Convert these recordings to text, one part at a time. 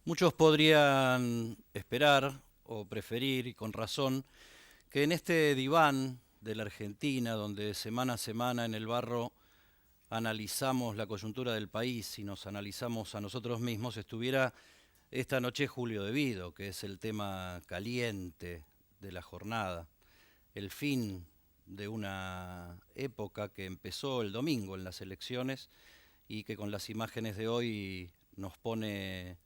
Muchos podrían esperar o preferir, y con razón, que en este diván de la Argentina, donde semana a semana en el barro analizamos la coyuntura del país y nos analizamos a nosotros mismos, estuviera esta noche Julio De Vido, que es el tema caliente de la jornada, el fin de una época que empezó el domingo en las elecciones y que con las imágenes de hoy nos pone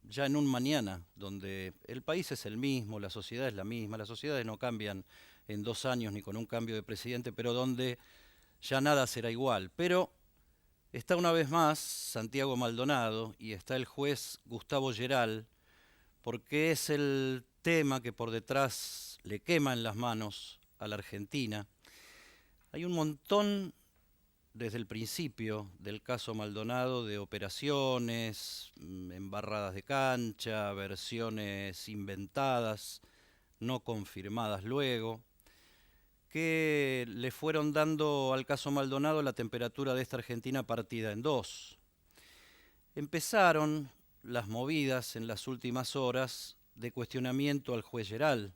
ya en un mañana, donde el país es el mismo, la sociedad es la misma, las sociedades no cambian en 2 años ni con un cambio de presidente, pero donde ya nada será igual. Pero está una vez más Santiago Maldonado y está el juez Gustavo Geral, porque es el tema que por detrás le quema en las manos a la Argentina. Hay un montón desde el principio del caso Maldonado de operaciones, embarradas de cancha, versiones inventadas, no confirmadas luego, que le fueron dando al caso Maldonado la temperatura de esta Argentina partida en dos. Empezaron las movidas en las últimas horas de cuestionamiento al juez Geral,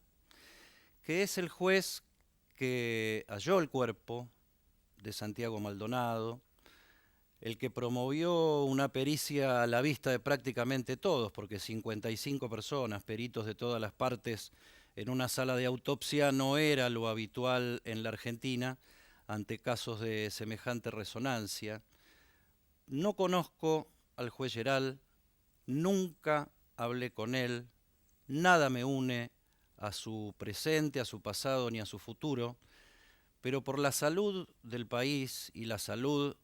que es el juez que halló el cuerpo de Santiago Maldonado, el que promovió una pericia a la vista de prácticamente todos, porque 55 personas, peritos de todas las partes, en una sala de autopsia no era lo habitual en la Argentina ante casos de semejante resonancia. No conozco al juez Geral, nunca hablé con él, nada me une a su presente, a su pasado ni a su futuro, pero por la salud del país y la salud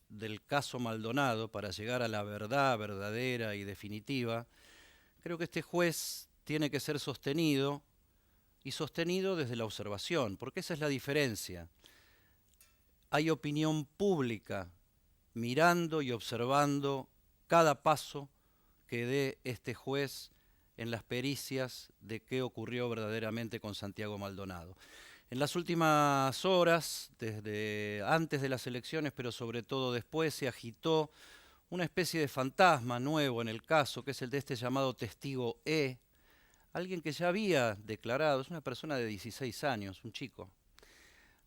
del caso Maldonado, para llegar a la verdad verdadera y definitiva, creo que este juez tiene que ser sostenido y sostenido desde la observación, porque esa es la diferencia. Hay opinión pública mirando y observando cada paso que dé este juez en las pericias de qué ocurrió verdaderamente con Santiago Maldonado. En las últimas horas, desde antes de las elecciones, pero sobre todo después, se agitó una especie de fantasma nuevo en el caso, que es el de este llamado testigo E, alguien que ya había declarado, es una persona de 16 años, un chico,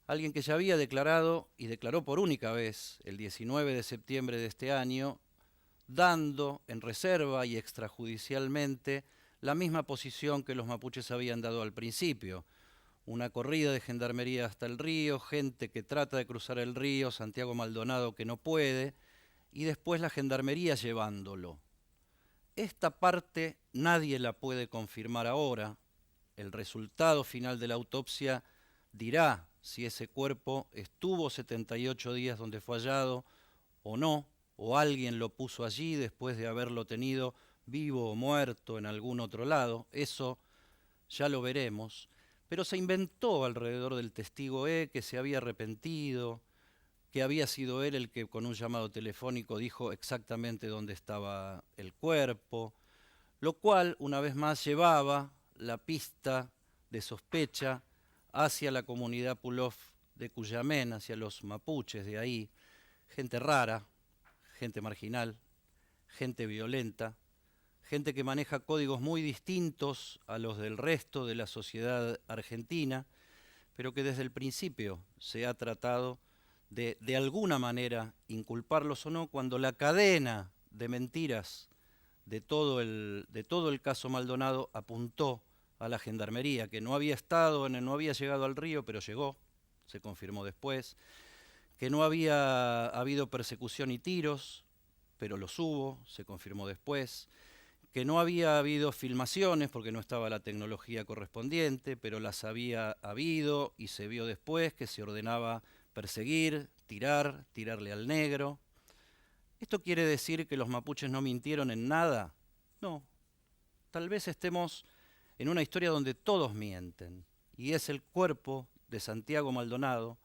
alguien que ya había declarado y declaró por única vez el 19 de septiembre de este año, dando en reserva y extrajudicialmente la misma posición que los mapuches habían dado al principio. Una corrida de gendarmería hasta el río, gente que trata de cruzar el río, Santiago Maldonado que no puede, y después la gendarmería llevándolo. Esta parte nadie la puede confirmar ahora. El resultado final de la autopsia dirá si ese cuerpo estuvo 78 días donde fue hallado o no, o alguien lo puso allí después de haberlo tenido vivo o muerto en algún otro lado. Eso ya lo veremos. Pero se inventó alrededor del testigo E que se había arrepentido, que había sido él el que con un llamado telefónico dijo exactamente dónde estaba el cuerpo, lo cual una vez más llevaba la pista de sospecha hacia la comunidad Pulov de Cuyamén, hacia los mapuches de ahí, gente rara, gente marginal, gente violenta, gente que maneja códigos muy distintos a los del resto de la sociedad argentina, pero que desde el principio se ha tratado de alguna manera inculparlos o no, cuando la cadena de mentiras de todo el caso Maldonado apuntó a la gendarmería, que no había estado, no había llegado al río, pero llegó, se confirmó después, que no había habido persecución y tiros, pero los hubo, se confirmó después, que no había habido filmaciones porque no estaba la tecnología correspondiente, pero las había habido y se vio después que se ordenaba perseguir, tirarle al negro. ¿Esto quiere decir que los mapuches no mintieron en nada? No, tal vez estemos en una historia donde todos mienten, y es el cuerpo de Santiago Maldonado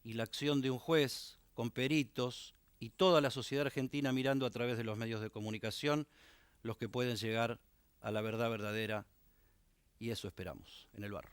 y la acción de un juez con peritos y toda la sociedad argentina mirando a través de los medios de comunicación los que pueden llegar a la verdad verdadera, y eso esperamos en el barro.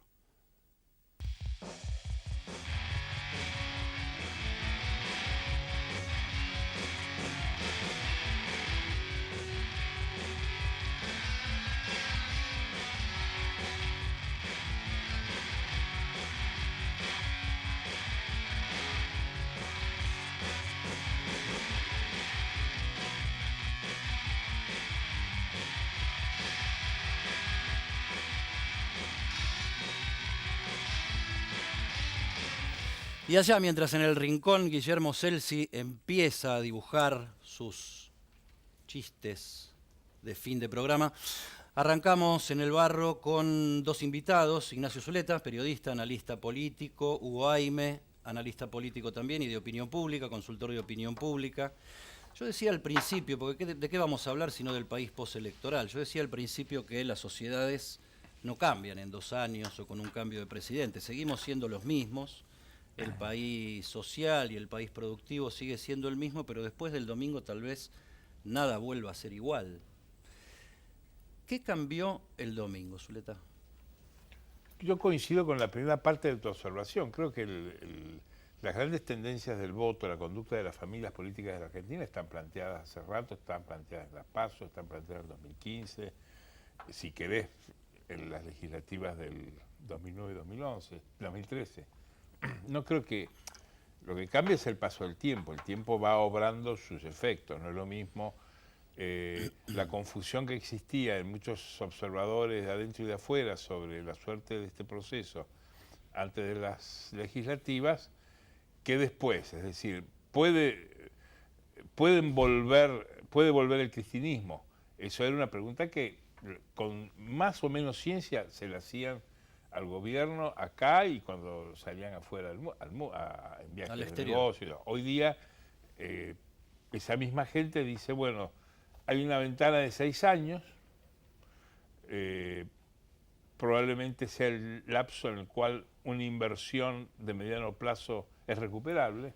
Y allá, mientras en el rincón Guillermo Celsi empieza a dibujar sus chistes de fin de programa, arrancamos en el barro con dos invitados: Ignacio Zuleta, periodista, analista político; Hugo Aime, analista político también y de opinión pública, consultor de opinión pública. Yo decía al principio, porque ¿de qué vamos a hablar sino del país postelectoral? Yo decía al principio que las sociedades no cambian en 2 años o con un cambio de presidente, seguimos siendo los mismos. El país social y el país productivo sigue siendo el mismo, pero después del domingo tal vez nada vuelva a ser igual. ¿Qué cambió el domingo, Zuleta? Yo coincido con la primera parte de tu observación. Creo que las grandes tendencias del voto, la conducta de las familias políticas de la Argentina están planteadas hace rato, están planteadas en las PASO, están planteadas en 2015, si querés, en las legislativas del 2009 y 2011, 2013. No creo que lo que cambia es el paso del tiempo. El tiempo va obrando sus efectos. No es lo mismo la confusión que existía en muchos observadores de adentro y de afuera sobre la suerte de este proceso antes de las legislativas que después. Es decir, puede volver el cristinismo. Eso era una pregunta que con más o menos ciencia se le hacían al gobierno acá y cuando salían afuera en viajes de negocio. Hoy día esa misma gente dice, bueno, hay una ventana de 6 años, probablemente sea el lapso en el cual una inversión de mediano plazo es recuperable.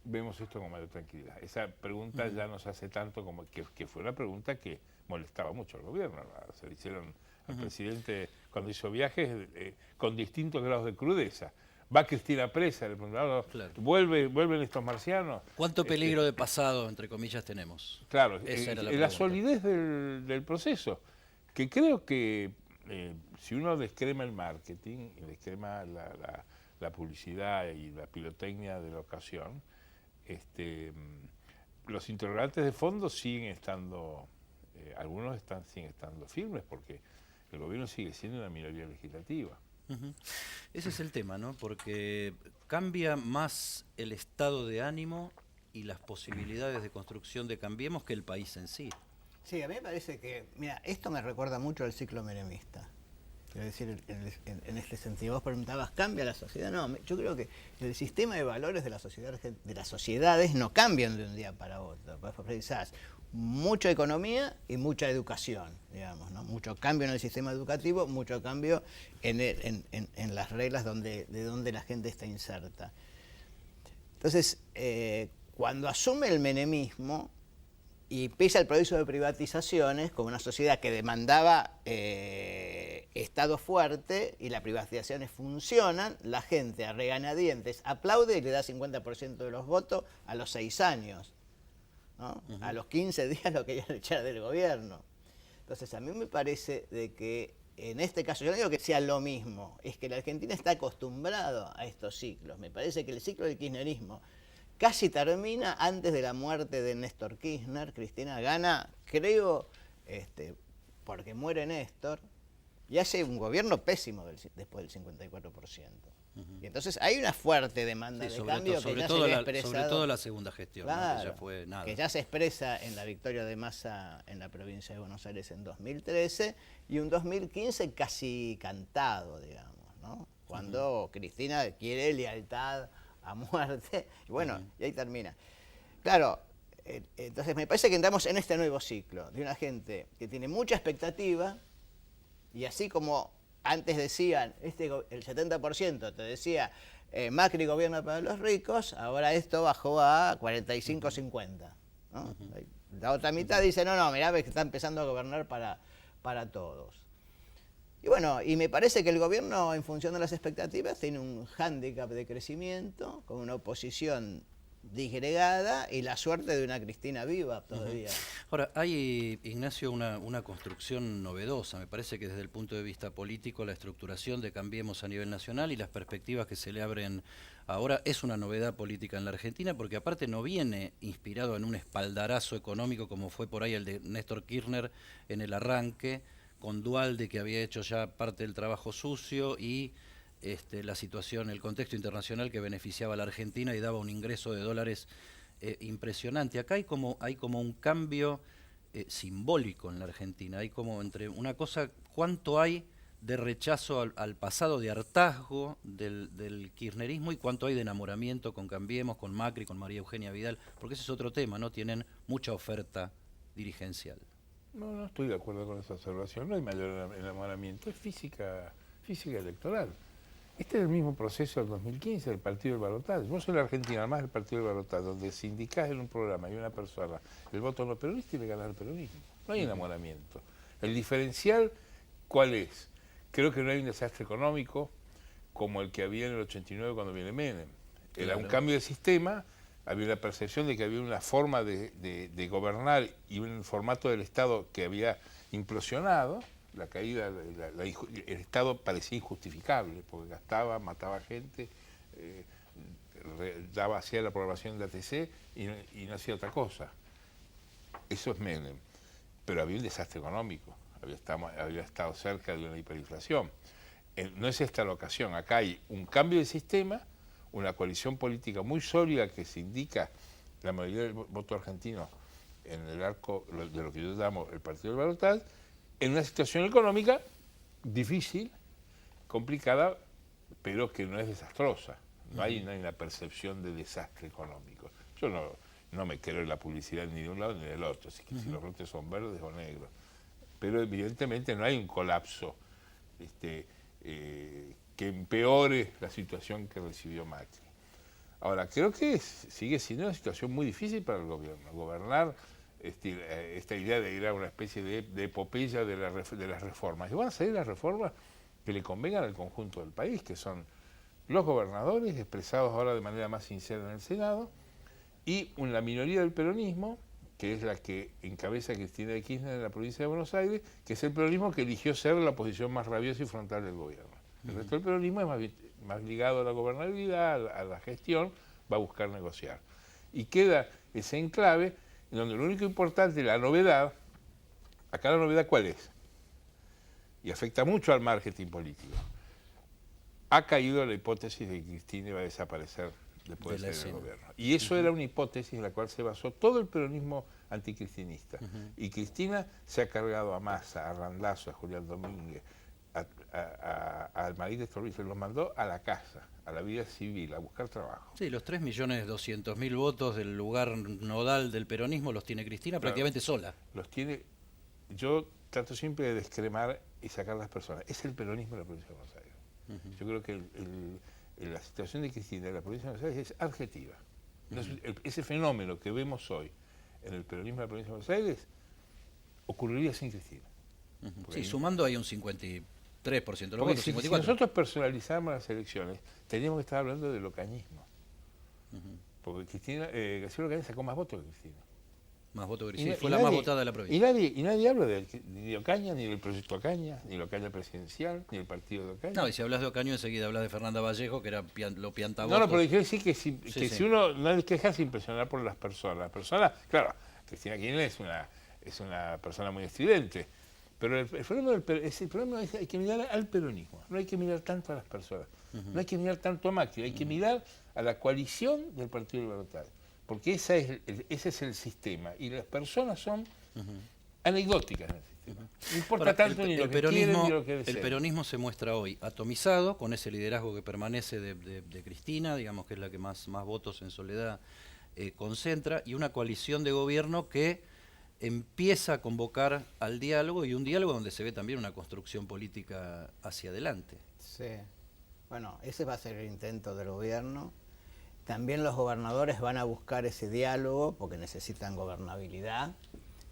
Vemos esto con mayor tranquilidad. Esa pregunta ya no se hace tanto como que fue una pregunta que molestaba mucho al gobierno. Se le hicieron al presidente cuando hizo viajes con distintos grados de crudeza. Va Cristina presa, le preguntaron, claro, ¿vuelven estos marcianos? ¿Cuánto peligro de pasado, entre comillas, tenemos? Claro, la solidez del proceso, que creo que si uno descrema el marketing, y descrema la publicidad y la pirotecnia de la ocasión, los interrogantes de fondo siguen estando, algunos siguen estando firmes, porque el gobierno sigue siendo una minoría legislativa. Ese es el tema, ¿no? Porque cambia más el estado de ánimo y las posibilidades de construcción de Cambiemos que el país en sí. Sí, a mí me parece que, mira, esto me recuerda mucho al ciclo menemista. Quiero decir, en este sentido, vos preguntabas, ¿cambia la sociedad? No, yo creo que el sistema de valores de las sociedades no cambian de un día para otro. Vos precisás mucha economía y mucha educación, digamos, ¿no? Mucho cambio en el sistema educativo, mucho cambio en las reglas de donde la gente está inserta. Entonces, cuando asume el menemismo y empieza el proceso de privatizaciones, con una sociedad que demandaba Estado fuerte y las privatizaciones funcionan, la gente a regañadientes aplaude y le da 50% de los votos a los 6 años. ¿No? A los 15 días lo querían echar del gobierno. Entonces a mí me parece de que en este caso, yo no digo que sea lo mismo, es que la Argentina está acostumbrado a estos ciclos. Me parece que el ciclo del kirchnerismo casi termina antes de la muerte de Néstor Kirchner. Cristina gana, creo, porque muere Néstor, y hace un gobierno pésimo después del 54%. Y entonces hay una fuerte demanda de cambio que ya se ve expresado. Sobre todo la segunda gestión, claro, ¿no? Que ya fue nada. Que ya se expresa en la victoria de Massa en la provincia de Buenos Aires en 2013 y un 2015 casi cantado, digamos, ¿no? Cuando Cristina quiere lealtad a muerte, y bueno, y ahí termina. Claro, entonces me parece que entramos en este nuevo ciclo de una gente que tiene mucha expectativa y así como antes decían, el 70% te decía Macri gobierna para los ricos, ahora esto bajó a 45-50. ¿No? La otra mitad dice, no, mirá, que está empezando a gobernar para todos. Y bueno, y me parece que el gobierno, en función de las expectativas, tiene un hándicap de crecimiento, con una oposición disgregada y la suerte de una Cristina viva todavía. Ahora, hay, Ignacio, una construcción novedosa. Me parece que desde el punto de vista político la estructuración de Cambiemos a nivel nacional y las perspectivas que se le abren ahora es una novedad política en la Argentina, porque aparte no viene inspirado en un espaldarazo económico como fue por ahí el de Néstor Kirchner en el arranque, con Duhalde, que había hecho ya parte del trabajo sucio, y la situación, el contexto internacional que beneficiaba a la Argentina y daba un ingreso de dólares impresionante. Acá hay como un cambio simbólico en la Argentina. Hay como entre una cosa, cuánto hay de rechazo al pasado, de hartazgo del kirchnerismo, y cuánto hay de enamoramiento con Cambiemos, con Macri, con María Eugenia Vidal, porque ese es otro tema, ¿no? Tienen mucha oferta dirigencial. No estoy de acuerdo con esa observación. No hay mayor enamoramiento, es física electoral. Este es el mismo proceso del 2015, del partido del balotaje. Vos en la Argentina, además del partido del balotaje, donde si indicás en un programa y una persona el voto no peronista, y le ganas el peronismo. No hay enamoramiento. El diferencial, ¿cuál es? Creo que no hay un desastre económico como el que había en el 89 cuando viene Menem. Era un cambio de sistema, había la percepción de que había una forma de gobernar y un formato del Estado que había implosionado. La caída, el Estado parecía injustificable, porque gastaba, mataba gente, hacía la programación de ATC y no hacía otra cosa. Eso es Menem. Pero había un desastre económico, había estado cerca de una hiperinflación. No es esta la ocasión, acá hay un cambio de sistema, una coalición política muy sólida que se indica la mayoría del voto argentino en el arco de lo que yo llamo el partido del balotaje, en una situación económica difícil, complicada, pero que no es desastrosa. No hay una percepción de desastre económico. Yo no me creo en la publicidad ni de un lado ni del otro, así que si los brotes son verdes o negros. Pero evidentemente no hay un colapso que empeore la situación que recibió Macri. Ahora, creo que sigue siendo una situación muy difícil para el gobierno. Gobernar, esta idea de ir a una especie de epopeya de las reformas. Y van a salir las reformas que le convengan al conjunto del país, que son los gobernadores, expresados ahora de manera más sincera en el Senado, y la minoría del peronismo, que es la que encabeza Cristina de Kirchner en la provincia de Buenos Aires, que es el peronismo que eligió ser la oposición más rabiosa y frontal del gobierno. El resto del peronismo es más ligado a la gobernabilidad, a la gestión, va a buscar negociar. Y queda ese enclave en donde lo único importante, la novedad, acá la novedad ¿cuál es? Y afecta mucho al marketing político. Ha caído la hipótesis de que Cristina iba a desaparecer después de ser el gobierno. Y eso era una hipótesis en la cual se basó todo el peronismo anticristinista. Y Cristina se ha cargado a Massa, a Randazzo, a Julián Domínguez, a Almaguer Estorbil, se los mandó a la casa, a la vida civil, a buscar trabajo. Sí, los 3.200.000 votos del lugar nodal del peronismo los tiene Cristina prácticamente sola. Los tiene, yo trato siempre de descremar y sacar las personas. Es el peronismo de la provincia de Buenos Aires. Yo creo que la situación de Cristina en la provincia de Buenos Aires es adjetiva. Ese fenómeno que vemos hoy en el peronismo de la provincia de Buenos Aires ocurriría sin Cristina. Sí, sumando hay un 53% de los votos, si 54%. nosotros personalizamos las elecciones, teníamos que estar hablando del ocañismo. Porque Graciela Ocaña sacó más votos que Cristina. Más votos que Cristina. Fue la más votada de la provincia. Y nadie habla ni de Ocaña, ni del proyecto Ocaña, ni de Ocaña presidencial, ni del partido de Ocaña. No, y si hablas de Ocaño, enseguida hablas de Fernanda Vallejo, que era lo piantavotos. No, pero quiero decir que si uno no hay que dejarse impresionar por las personas. Las personas, claro, Cristina Kirchner es una persona muy estridente, pero el problema es que hay que mirar al peronismo, no hay que mirar tanto a las personas, no hay que mirar tanto a Macri, hay que mirar a la coalición del partido del balotaje, porque ese es el sistema, y las personas son anecdóticas en el sistema. No importa tanto ni lo que quieren ni lo que desean. El peronismo se muestra hoy atomizado, con ese liderazgo que permanece de Cristina, digamos que es la que más votos en soledad concentra, y una coalición de gobierno que empieza a convocar al diálogo, y un diálogo donde se ve también una construcción política hacia adelante. Sí. Bueno, ese va a ser el intento del gobierno. También los gobernadores van a buscar ese diálogo porque necesitan gobernabilidad.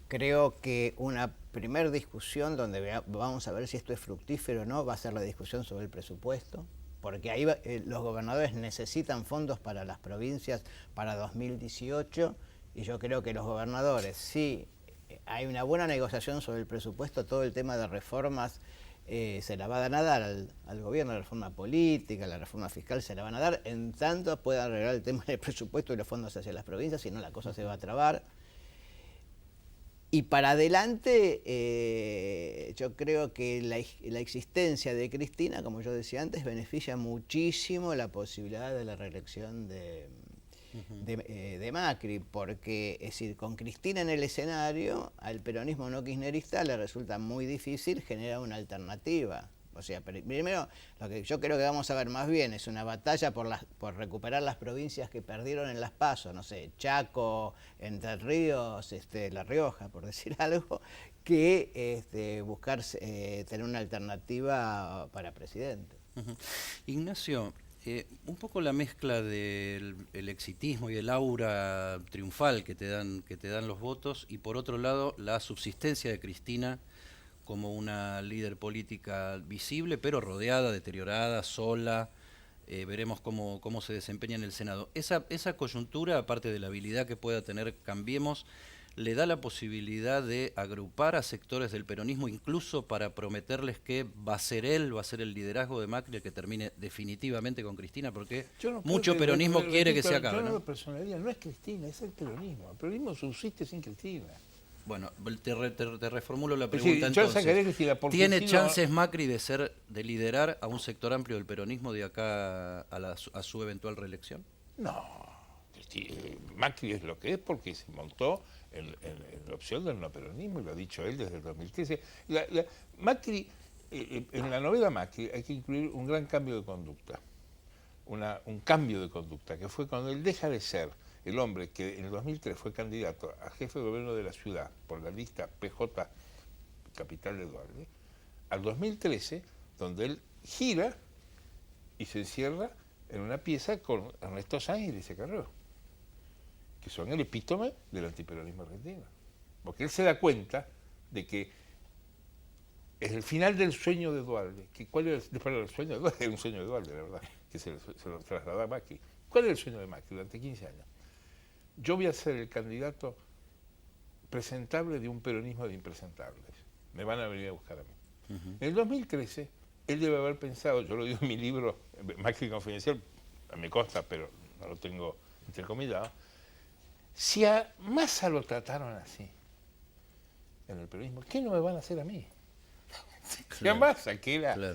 Creo que una primer discusión donde vamos a ver si esto es fructífero o no va a ser la discusión sobre el presupuesto, porque ahí los gobernadores necesitan fondos para las provincias para 2018, y yo creo que los gobernadores, si hay una buena negociación sobre el presupuesto, todo el tema de reformas se la van a dar al gobierno, la reforma política, la reforma fiscal se la van a dar, en tanto pueda arreglar el tema del presupuesto y los fondos hacia las provincias, si no la cosa se va a trabar. Y para adelante, yo creo que la existencia de Cristina, como yo decía antes, beneficia muchísimo la posibilidad de la reelección de Macri, porque, es decir, con Cristina en el escenario, al peronismo no kirchnerista le resulta muy difícil generar una alternativa. O sea, primero, lo que yo creo que vamos a ver más bien es una batalla por recuperar las provincias que perdieron en las PASO, no sé, Chaco, Entre Ríos, La Rioja, por decir algo, que buscar tener una alternativa para presidente. Ignacio, un poco la mezcla del exitismo y el aura triunfal que te dan los votos, y por otro lado la subsistencia de Cristina como una líder política visible, pero rodeada, deteriorada, sola. Veremos cómo se desempeña en el Senado. Esa coyuntura, aparte de la habilidad que pueda tener Cambiemos, le da la posibilidad de agrupar a sectores del peronismo, incluso para prometerles que va a ser el liderazgo de Macri el que termine definitivamente con Cristina, porque mucho peronismo quiere que se acabe. Yo no lo personaría, no es Cristina, es el peronismo. El peronismo subsiste sin Cristina. Bueno, te reformulo la pregunta yo entonces. sacaría a Cristina porque ¿Tiene chances Macri de liderar a un sector amplio del peronismo de acá a su eventual reelección? No, Macri es lo que es porque se montó en la opción del no peronismo, y lo ha dicho él desde el 2013. Macri, en la novela Macri hay que incluir un gran cambio de conducta, un cambio de conducta, que fue cuando él deja de ser el hombre que en el 2003 fue candidato a jefe de gobierno de la ciudad por la lista PJ Capital de Duarte, al 2013, donde él gira y se encierra en una pieza con Ernesto Sáenz y Alicia Carrero, que son el epítome del antiperonismo argentino. Porque él se da cuenta de que es el final del sueño de Duhalde. ¿Cuál era el sueño de Duhalde? Era un sueño de Duhalde, la verdad, que se lo trasladaba a Macri. ¿Cuál era el sueño de Macri durante 15 años? Yo voy a ser el candidato presentable de un peronismo de impresentables. Me van a venir a buscar a mí. En el 2013, él debe haber pensado, yo lo digo en mi libro, Macri Confidencial, me consta, pero no lo tengo entrecomillado, si a Massa lo trataron así en el peronismo, ¿qué no me van a hacer a mí? Si a Massa, que era la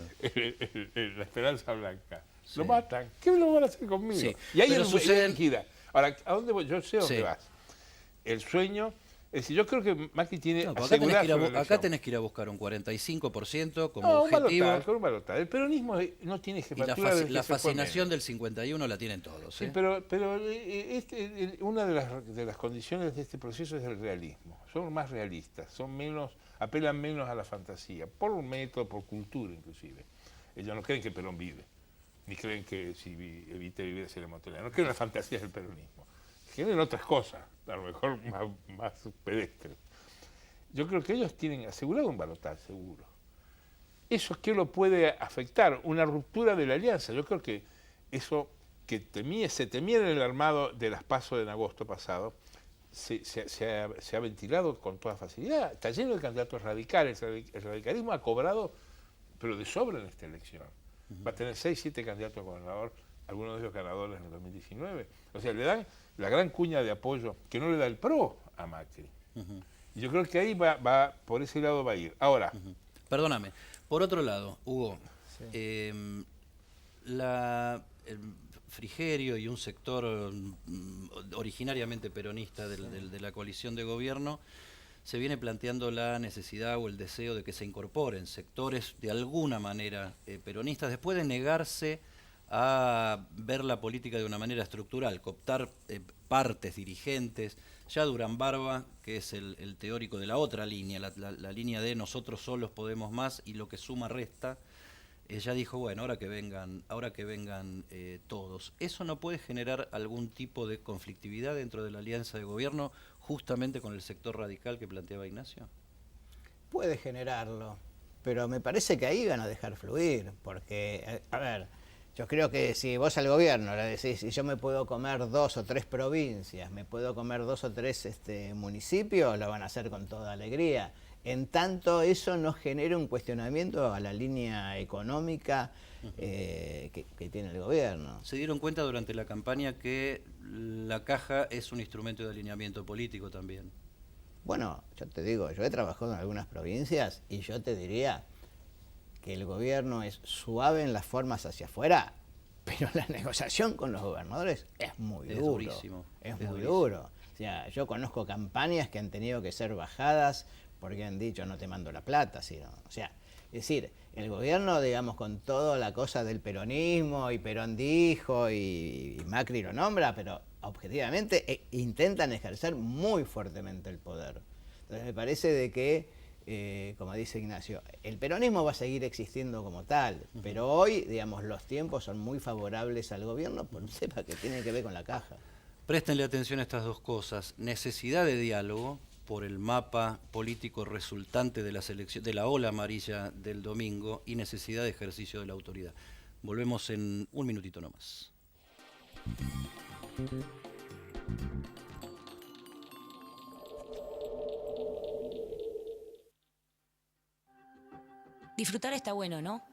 esperanza blanca, lo matan, ¿qué me lo van a hacer conmigo? Sí, y ahí pero suceden... Ahora, ¿a dónde voy? Yo sé dónde vas. El sueño, es decir, yo creo que Macri tiene acá tenés que ir a buscar un 45% como objetivo. Un balotaje. El peronismo no tiene jefatura. Y la fascinación del 51 la tienen todos. Sí, pero una de las condiciones de este proceso es el realismo. Son más realistas, apelan menos a la fantasía, por un método, por cultura inclusive. Ellos no creen que Perón vive, ni creen que si evite vivir hacia la montaña. No creen en las fantasías del peronismo. Creen en otras cosas, a lo mejor más pedestres. Yo creo que ellos tienen asegurado un balotaje, seguro. ¿Eso qué lo puede afectar? Una ruptura de la alianza. Yo creo que eso que se temía en el armado de las PASO en agosto pasado, se ha ventilado con toda facilidad. Está lleno de candidatos radicales. El radicalismo ha cobrado, pero de sobra en esta elección. Va a tener 6, 7 candidatos a gobernador, algunos de ellos ganadores en el 2019. O sea, le dan la gran cuña de apoyo que no le da el PRO a Macri. Y yo creo que ahí por ese lado va a ir. Ahora. Perdóname. Por otro lado, Hugo, el Frigerio y un sector originariamente peronista de la coalición de gobierno se viene planteando la necesidad o el deseo de que se incorporen sectores de alguna manera peronistas, después de negarse a ver la política de una manera estructural, cooptar partes, dirigentes. Ya Durán Barba, que es el teórico de la otra línea, la línea de nosotros solos podemos más y lo que suma resta, ya dijo, bueno, ahora que vengan todos. ¿Eso no puede generar algún tipo de conflictividad dentro de la alianza de gobierno, justamente con el sector radical que planteaba Ignacio? Puede generarlo, pero me parece que ahí van a dejar fluir, porque, a ver, yo creo que si vos al gobierno le decís, si yo me puedo comer 2 o 3 provincias, me puedo comer 2 o 3 municipios, lo van a hacer con toda alegría. En tanto eso no genera un cuestionamiento a la línea económica que tiene el gobierno. Se dieron cuenta durante la campaña que la caja es un instrumento de alineamiento político también. Bueno, yo te digo, yo he trabajado en algunas provincias y yo te diría que el gobierno es suave en las formas hacia afuera, pero la negociación con los gobernadores es muy duro. Durísimo. Es muy duro. O sea, yo conozco campañas que han tenido que ser bajadas porque han dicho no te mando la plata, sino, o sea, es decir, el gobierno, digamos, con toda la cosa del peronismo y Perón dijo y Macri lo nombra, pero objetivamente intentan ejercer muy fuertemente el poder. Entonces me parece de que, como dice Ignacio, el peronismo va a seguir existiendo como tal, pero hoy, digamos, los tiempos son muy favorables al gobierno por un tema que tiene que ver con la caja. Préstenle atención a estas dos cosas. Necesidad de diálogo por el mapa político resultante de la selección, de la ola amarilla del domingo, y necesidad de ejercicio de la autoridad. Volvemos en un minutito nomás. Disfrutar está bueno, ¿no?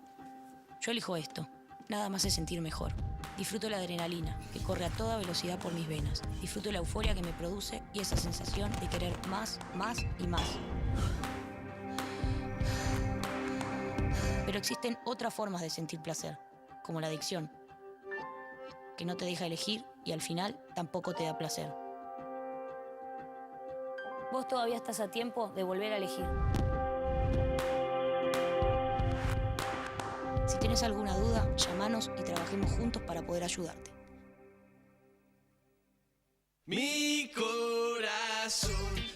Yo elijo esto. Nada más es sentir mejor. Disfruto la adrenalina, que corre a toda velocidad por mis venas. Disfruto la euforia que me produce y esa sensación de querer más, más y más. Pero existen otras formas de sentir placer, como la adicción, que no te deja elegir y al final tampoco te da placer. Vos todavía estás a tiempo de volver a elegir. Si tienes alguna duda, llámanos y trabajemos juntos para poder ayudarte. Mi corazón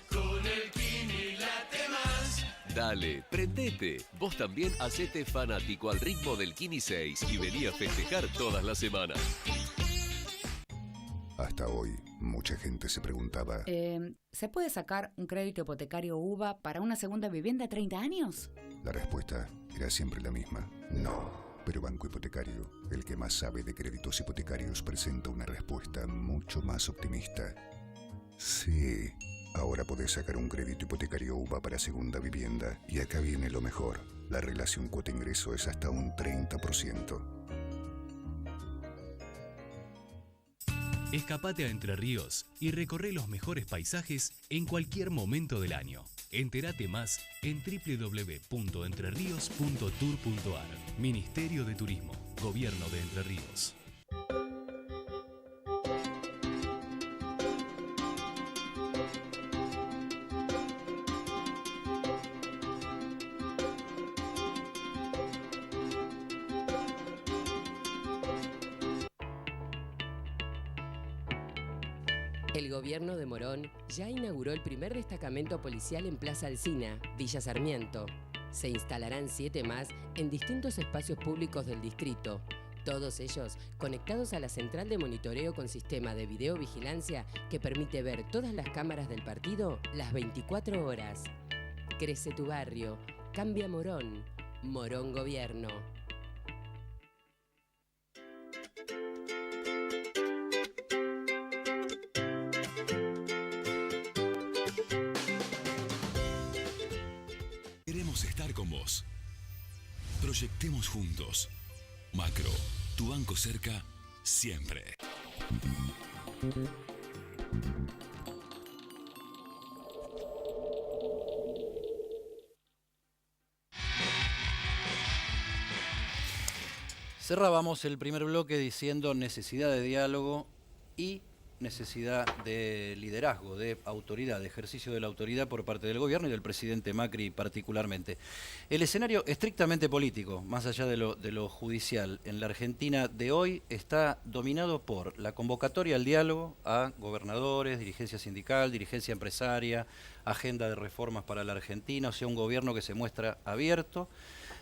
con el Kini late más. Dale, prendete. Vos también hacete fanático al ritmo del Kini 6 y vení a festejar todas las semanas. Hasta hoy, mucha gente se preguntaba... ¿Se puede sacar un crédito hipotecario UVA para una segunda vivienda a 30 años? La respuesta era siempre la misma, no. Pero Banco Hipotecario, el que más sabe de créditos hipotecarios, presenta una respuesta mucho más optimista. Sí, ahora podés sacar un crédito hipotecario UVA para segunda vivienda. Y acá viene lo mejor. La relación cuota-ingreso es hasta un 30%. Escapate a Entre Ríos y recorre los mejores paisajes en cualquier momento del año. Entérate más en www.entrerios.tour.ar. Ministerio de Turismo, Gobierno de Entre Ríos. El gobierno de Morón ya inauguró el primer destacamento policial en Plaza Alsina, Villa Sarmiento. Se instalarán 7 más en distintos espacios públicos del distrito, todos ellos conectados a la central de monitoreo con sistema de videovigilancia que permite ver todas las cámaras del partido las 24 horas. Crece tu barrio, cambia Morón. Morón Gobierno. Queremos estar con vos. Proyectemos juntos. Macro, tu banco cerca, siempre. Cerrábamos el primer bloque diciendo necesidad de diálogo y necesidad de liderazgo, de autoridad, de ejercicio de la autoridad por parte del gobierno y del presidente Macri particularmente. El escenario estrictamente político, más allá de lo judicial, en la Argentina de hoy está dominado por la convocatoria al diálogo a gobernadores, dirigencia sindical, dirigencia empresaria, agenda de reformas para la Argentina, o sea, un gobierno que se muestra abierto,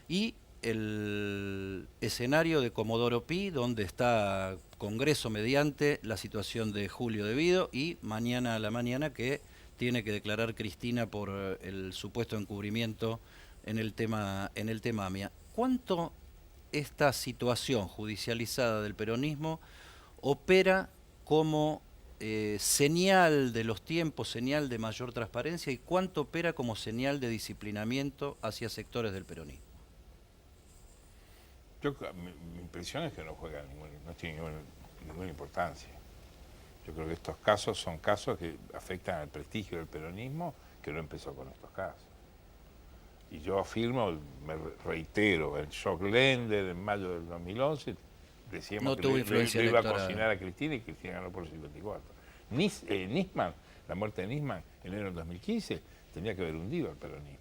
y el escenario de Comodoro Pi, donde está Congreso mediante la situación de Julio De Vido, y mañana a la mañana que tiene que declarar Cristina por el supuesto encubrimiento en el tema AMIA. ¿Cuánto esta situación judicializada del peronismo opera como señal de los tiempos, señal de mayor transparencia, y cuánto opera como señal de disciplinamiento hacia sectores del peronismo? Mi impresión es que no juega no tiene ninguna importancia. Yo creo que estos casos son casos que afectan al prestigio del peronismo que no empezó con estos casos. Y yo afirmo, me reitero, en Schockländer en mayo del 2011 decíamos No que tuvo le influencia iba a electoral. cocinar a Cristina y Cristina ganó por el 54. Nisman, la muerte de Nisman en enero del 2015 tenía que haber hundido al peronismo.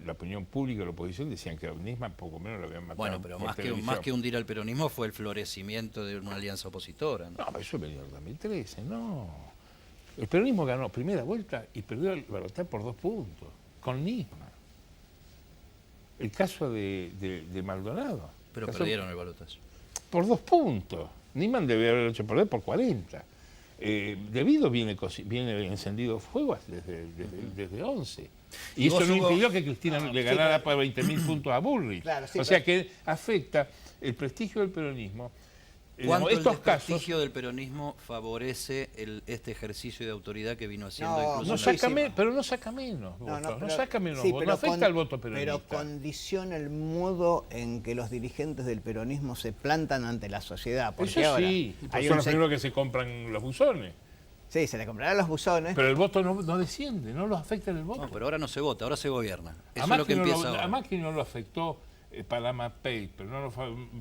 La opinión pública y la oposición decían que a Nisman poco menos lo habían matado. Bueno, pero por más televisión. que hundir al peronismo fue el florecimiento de una alianza opositora, ¿no? No, pero eso venía en el 2013, no. El peronismo ganó primera vuelta y perdió el balotaje por 2 puntos, con Nisman. El caso de Maldonado. Pero caso, perdieron el balotaje. Por 2 puntos. Nisman debe haber hecho perder por 40. Debido viene encendido fuego desde 11. Y eso no impidió que Cristina le ganara por 20.000 puntos a Bullrich. Claro, sí, o sea que afecta el prestigio del peronismo. ¿Cuánto el estos desprestigio casos del peronismo favorece este ejercicio de autoridad que vino haciendo No, incluso? no saca pero no saca menos votos, no saca menos votos, no afecta al voto peronista. Pero condiciona el modo en que los dirigentes del peronismo se plantan ante la sociedad. Porque Eso ahora sí, hay son un los primeros que se compran los buzones. Sí, se le comprarán los buzones. Pero el voto no desciende, no los afecta en el voto. No, pero ahora no se vota, ahora se gobierna. Eso A es lo que Macri empieza ahora. A Macri no lo afectó Panama Paper, no lo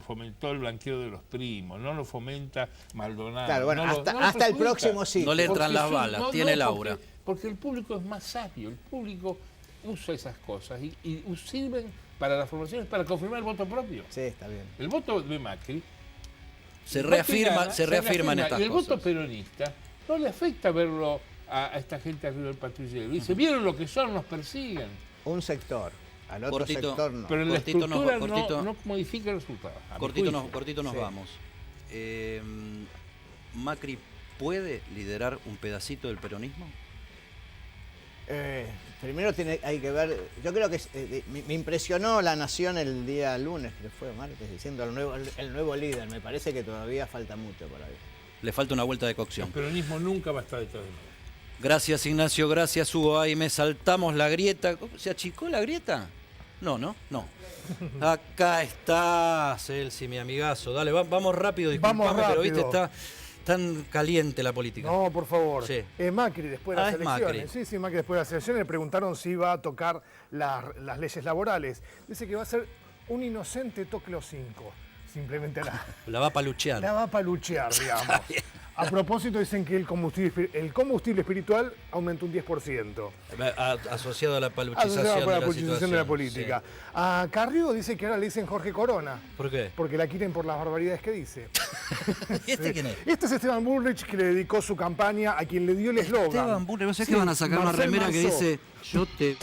fomentó el blanqueo de los primos, no lo fomenta Maldonado. Claro, bueno, no hasta el próximo sí. No le entran las balas, tiene el aura. Porque el público es más sabio, el público usa esas cosas y sirven para las formaciones, para confirmar el voto propio. Sí, está bien. El voto de Macri Se reafirma en estas y el cosas. voto peronista no le afecta verlo a esta gente arriba del patrullero. Dice, vieron lo que son, nos persiguen. Un sector, al otro Cortito, sector no. Pero la Cortito estructura cortito. no modifica el resultado. a mi Cortito nos Sí. vamos. ¿Macri puede liderar un pedacito del peronismo? Primero hay que ver, yo creo que me impresionó La Nación el día lunes, que fue martes, diciendo el nuevo líder. Me parece que todavía falta mucho por ahí. Le falta una vuelta de El cocción. peronismo nunca va a estar detrás de nosotros. Gracias, Ignacio, gracias, Hugo. Ahí me saltamos la grieta. ¿Se achicó la grieta? No. Acá está, Celsi, mi amigazo. Dale, vamos rápido, disculpame, Vamos pero viste, rápido. está tan caliente la política. No, por favor. Sí. Macri después de las es elecciones. Macri. Sí, Macri después de las elecciones le preguntaron si iba a tocar las leyes laborales. Dice que va a ser un inocente toque los 5. Simplemente La va a paluchear. la va a paluchear, digamos. A propósito, dicen que el combustible espiritual aumentó un 10%. Asociado a la paluchización, Asociado para la de la politización de la situación. política. Sí. A Carrió dice que ahora le dicen Jorge Corona. ¿Por qué? Porque la quieren por las barbaridades que dice. ¿Y este quién es? Este es Esteban Bullrich, que le dedicó su campaña a quien le dio el eslogan. Esteban Bullrich, ¿no sé que van a sacar una Marcel remera que Marceau. dice yo te